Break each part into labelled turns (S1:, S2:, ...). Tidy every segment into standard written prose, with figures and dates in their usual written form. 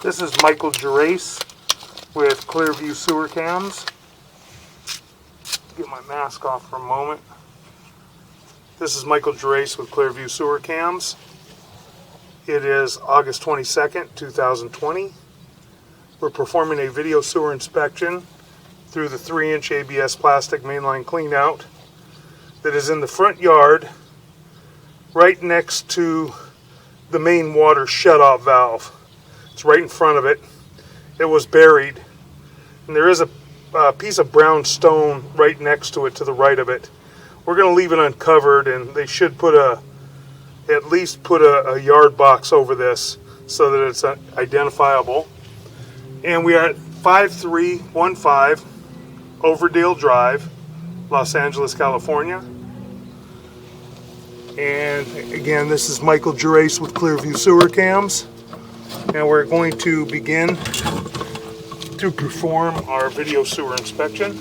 S1: This is Michael Gerace with Clearview Sewer Cams. Get my mask off for a moment. This is Michael Gerace with Clearview Sewer Cams. It is August 22nd, 2020. We're performing a video sewer inspection through the 3-inch ABS plastic mainline cleanout that is in the front yard right next to the main water shutoff valve. It's right in front of it. It was buried, and there is a piece of brown stone right next to it to the right of it. We're going to leave it uncovered, and they should at least put a yard box over this so that it's identifiable. And we are at 5315 Overdale Drive, Los Angeles, California. And again, this is Michael Gerace with Clearview Sewer Cams. And we're going to begin to perform our video sewer inspection.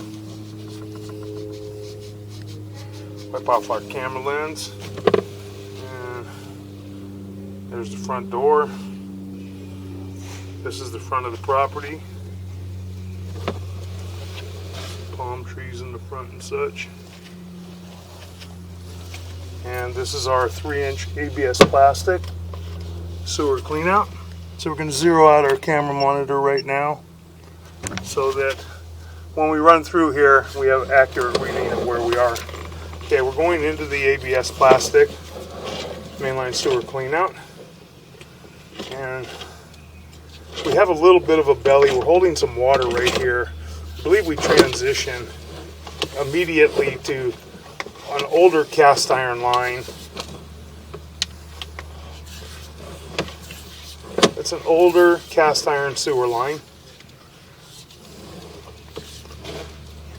S1: Wipe off our camera lens. And there's the front door. This is the front of the property. Palm trees in the front and such. And this is our 3-inch ABS plastic sewer cleanout. So we're going to zero out our camera monitor right now so that when we run through here we have accurate reading of where we are. Okay, we're going into the ABS plastic mainline sewer cleanout, and we have a little bit of a belly. We're holding some water right here. I believe we transition immediately to an older cast iron line. It's an older cast iron sewer line.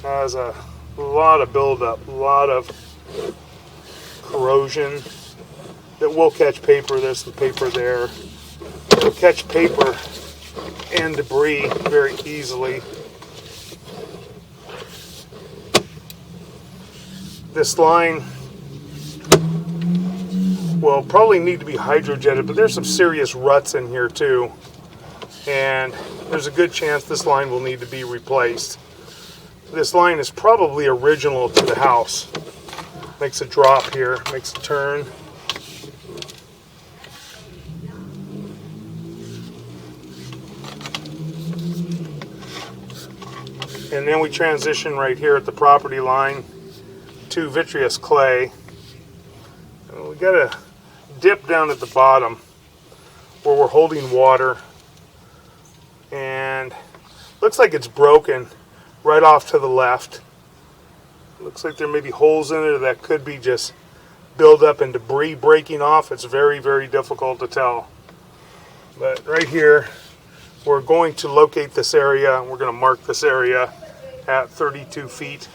S1: Has a lot of buildup, a lot of corrosion that will catch paper. There's some paper there. It'll catch paper and debris very easily. This line will probably need to be hydrojetted, but there's some serious ruts in here too, and there's a good chance this line will need to be replaced. This line is probably original to the house. Makes a drop here, makes a turn. And then we transition right here at the property line to vitreous clay. We got a dip down at the bottom where we're holding water, and looks like it's broken right off to the left. Looks like there may be holes in it, or that could be just buildup and debris breaking off. It's very, very difficult to tell. But right here, we're going to locate this area, and we're going to mark this area at 32 feet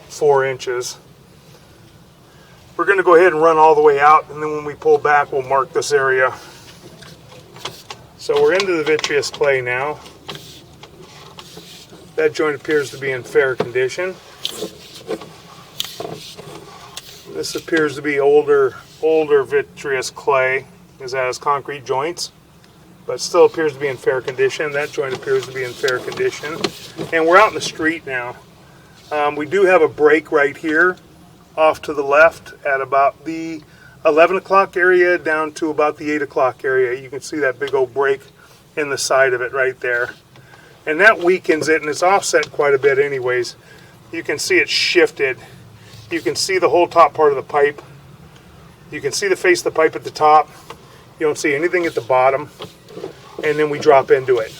S1: 4 inches. We're going to go ahead and run all the way out, and then when we pull back, we'll mark this area. So we're into the vitreous clay now. That joint appears to be in fair condition. This appears to be older vitreous clay, as it has concrete joints, but still appears to be in fair condition. That joint appears to be in fair condition. And we're out in the street now. We do have a break right here off to the left at about the 11 o'clock area down to about the 8 o'clock area. You can see that big old break in the side of it right there. And that weakens it, and it's offset quite a bit anyways. You can see it's shifted. You can see the whole top part of the pipe. You can see the face of the pipe at the top. You don't see anything at the bottom. And then we drop into it.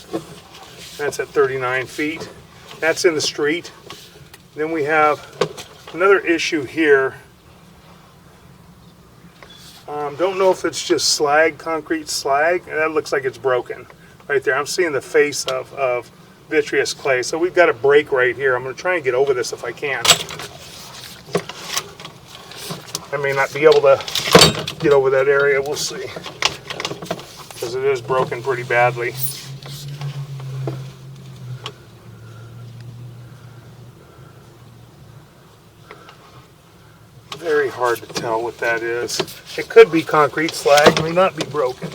S1: That's at 39 feet. That's in the street. Then we have another issue here. Don't know if it's just slag, concrete slag. That looks like it's broken right there. I'm seeing the face of vitreous clay. So we've got a break right here. I'm going to try and get over this if I can. I may not be able to get over that area. We'll see. Because it is broken pretty badly. Very hard to tell what that is. It could be concrete slag, may not be broken.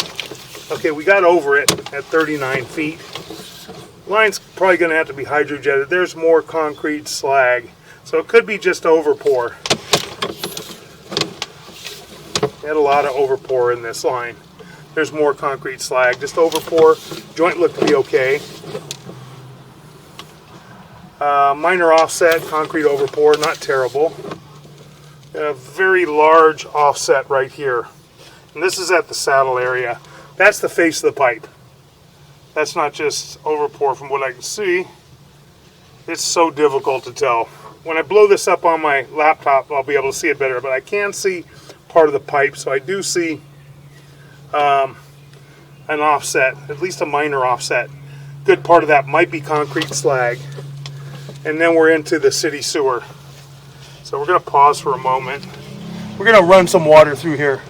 S1: Okay, we got over it at 39 feet. Line's probably going to have to be hydrojetted. There's more concrete slag, so it could be just overpour. We had a lot of overpour in this line. There's more concrete slag, just overpour. Joint looked to be okay. Minor offset, concrete overpour, not terrible. A very large offset right here. And this is at the saddle area. That's the face of the pipe. That's not just overpour from what I can see. It's so difficult to tell. When I blow this up on my laptop, I'll be able to see it better, but I can see part of the pipe, so I do see an offset, at least a minor offset. Good part of that might be concrete slag. And then we're into the city sewer. So we're going to pause for a moment. We're going to run some water through here.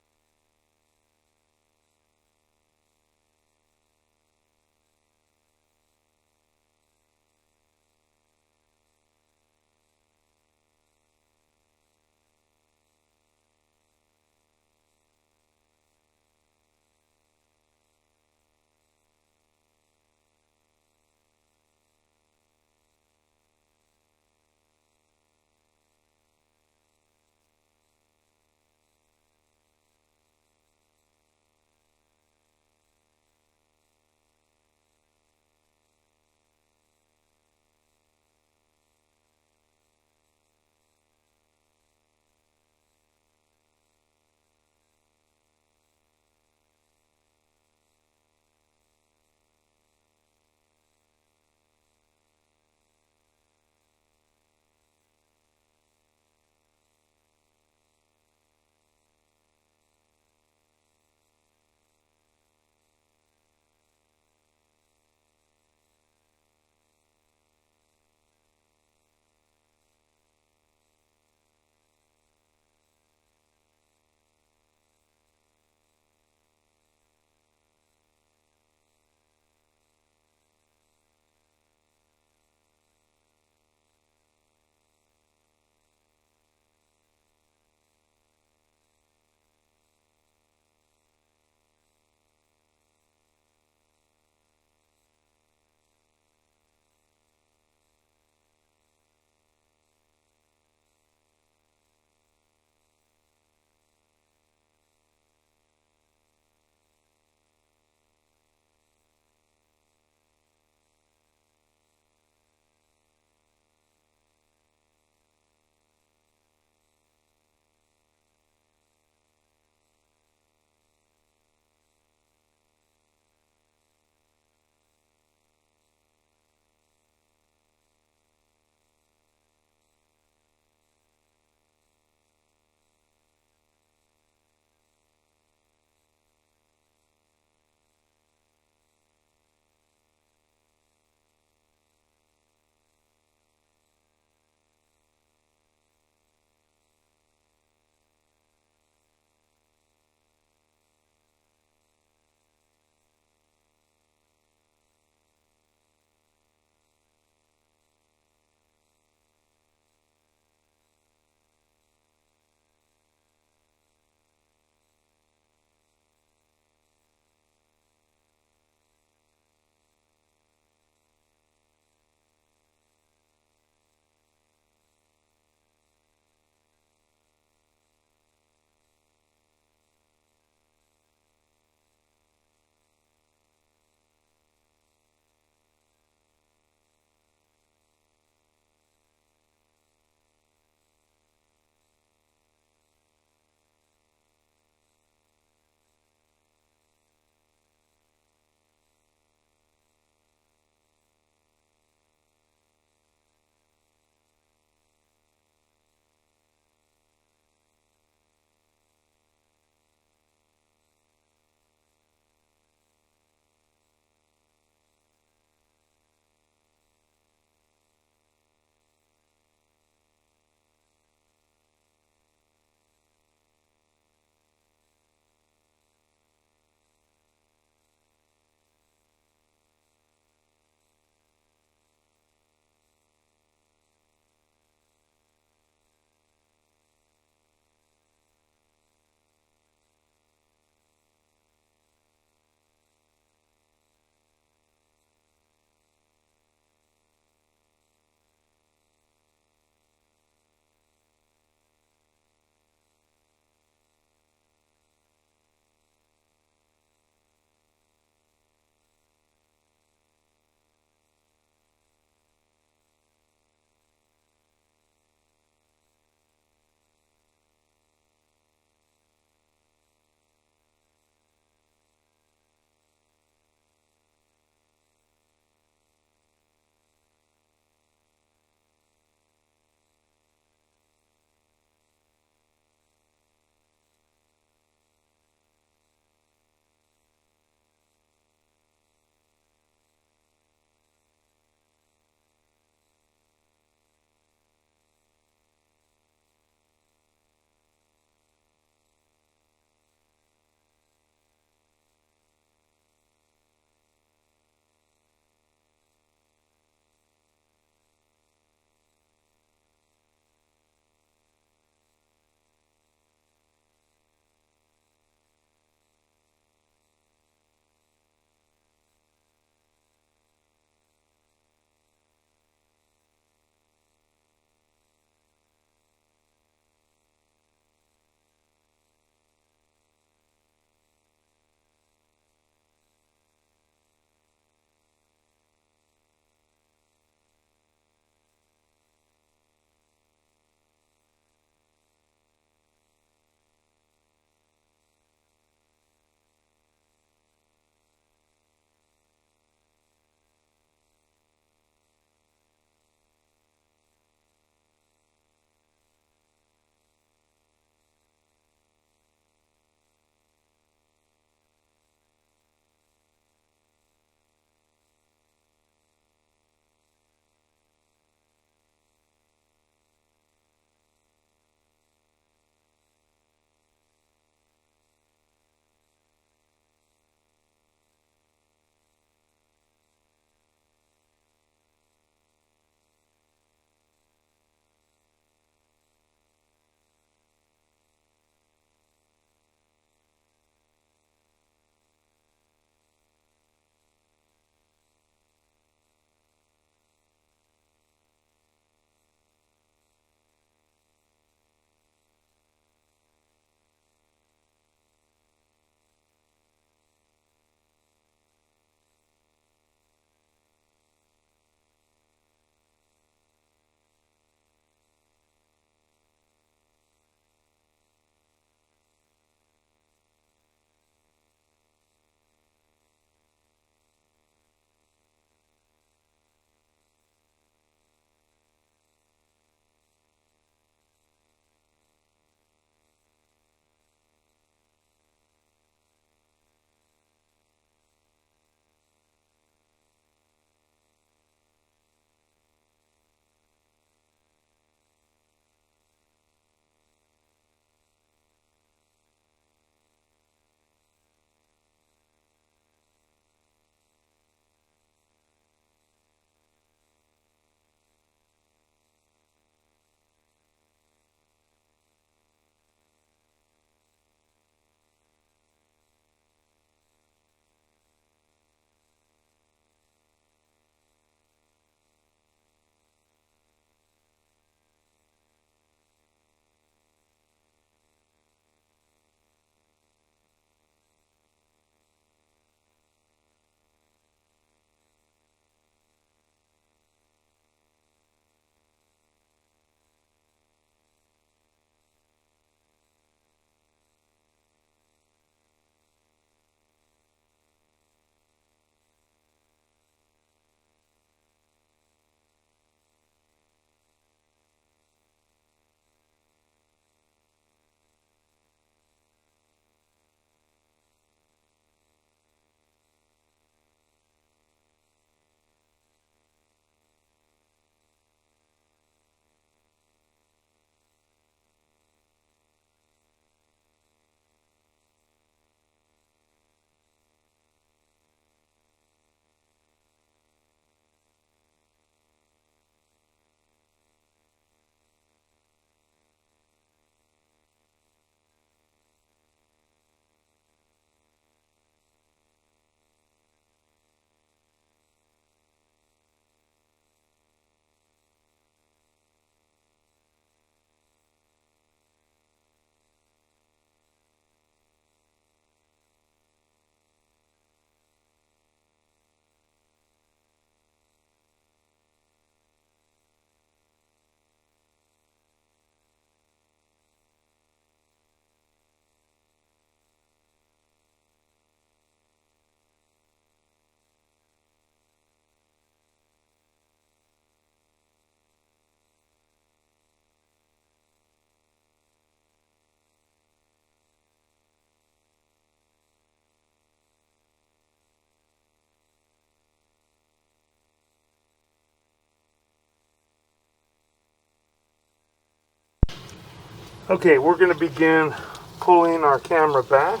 S1: Okay, we're going to begin pulling our camera back,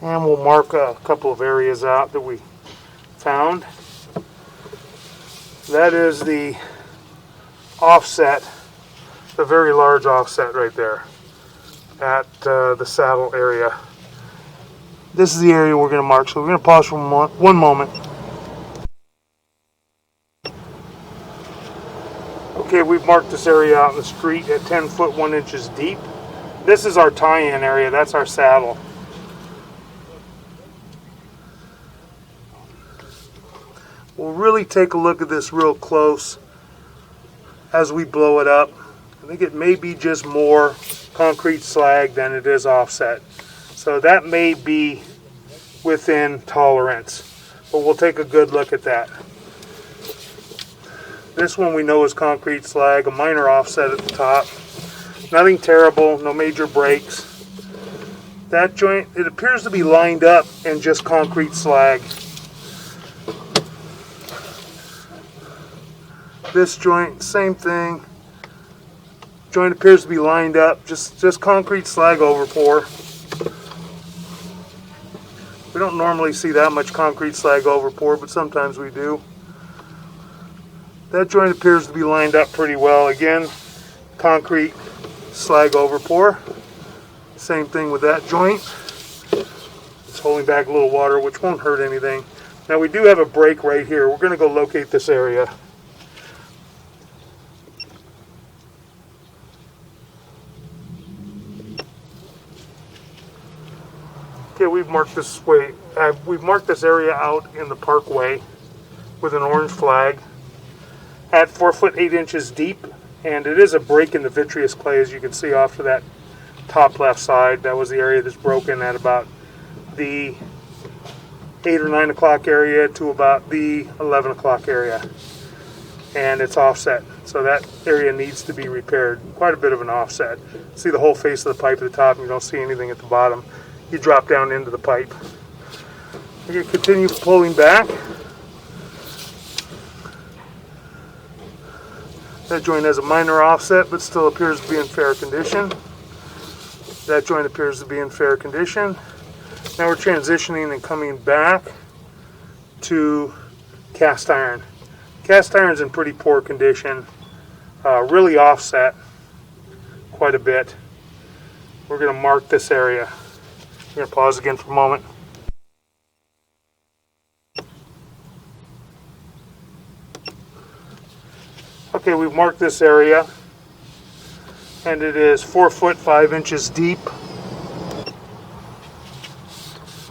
S1: and we'll mark a couple of areas out that we found. That is the offset, the very large offset right there at the saddle area. This is the area we're going to mark, so we're going to pause for one moment. Okay, we've marked this area out in the street at 10 foot 1 inches deep. This is our tie-in area, that's our saddle. We'll really take a look at this real close as we blow it up. I think it may be just more concrete slag than it is offset. So that may be within tolerance, but we'll take a good look at that. This one we know is concrete slag, a minor offset at the top. Nothing terrible, no major breaks. That joint, it appears to be lined up in just concrete slag. This joint, same thing. Joint appears to be lined up, just concrete slag overpour. We don't normally see that much concrete slag overpour, but sometimes we do. That joint appears to be lined up pretty well. Again, concrete slag overpour. Same thing with that joint. It's holding back a little water, which won't hurt anything. Now we do have a break right here. We're going to go locate this area. Okay, we've marked this area out in the parkway with an orange flag at 4 foot 8 inches deep, and it is a break in the vitreous clay, as you can see off to that top left side. That was the area that's broken at about the 8 or 9 o'clock area to about the 11 o'clock area, and it's offset, so that area needs to be repaired. Quite a bit of an offset. See the whole face of the pipe at the top, and you don't see anything at the bottom. You drop down into the pipe. You're going to continue pulling back. That joint has a minor offset, but still appears to be in fair condition. That joint appears to be in fair condition. Now we're transitioning and coming back to cast iron. Cast iron's in pretty poor condition, really offset quite a bit. We're going to mark this area. I'm going to pause again for a moment. Okay, we've marked this area, and it is 4 foot 5 inches deep.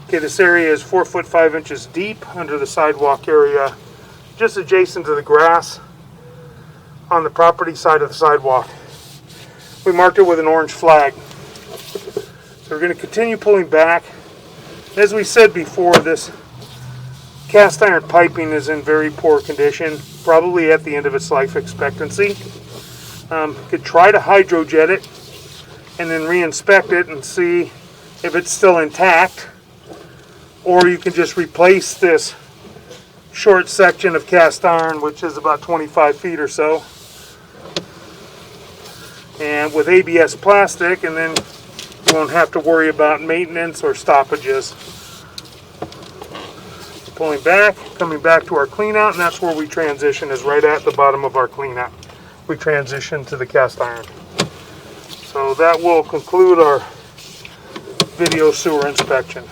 S1: Okay, this area is 4 foot 5 inches deep under the sidewalk area, just adjacent to the grass on the property side of the sidewalk. We marked it with an orange flag. So we're going to continue pulling back. As we said before, this cast iron piping is in very poor condition, probably at the end of its life expectancy. Could try to hydrojet it and then re-inspect it and see if it's still intact, or you can just replace this short section of cast iron, which is about 25 feet or so, and with ABS plastic, and then you won't have to worry about maintenance or stoppages. Pulling back, coming back to our clean out, and that's where we transition, is right at the bottom of our clean out. We transition to the cast iron. So that will conclude our video sewer inspection.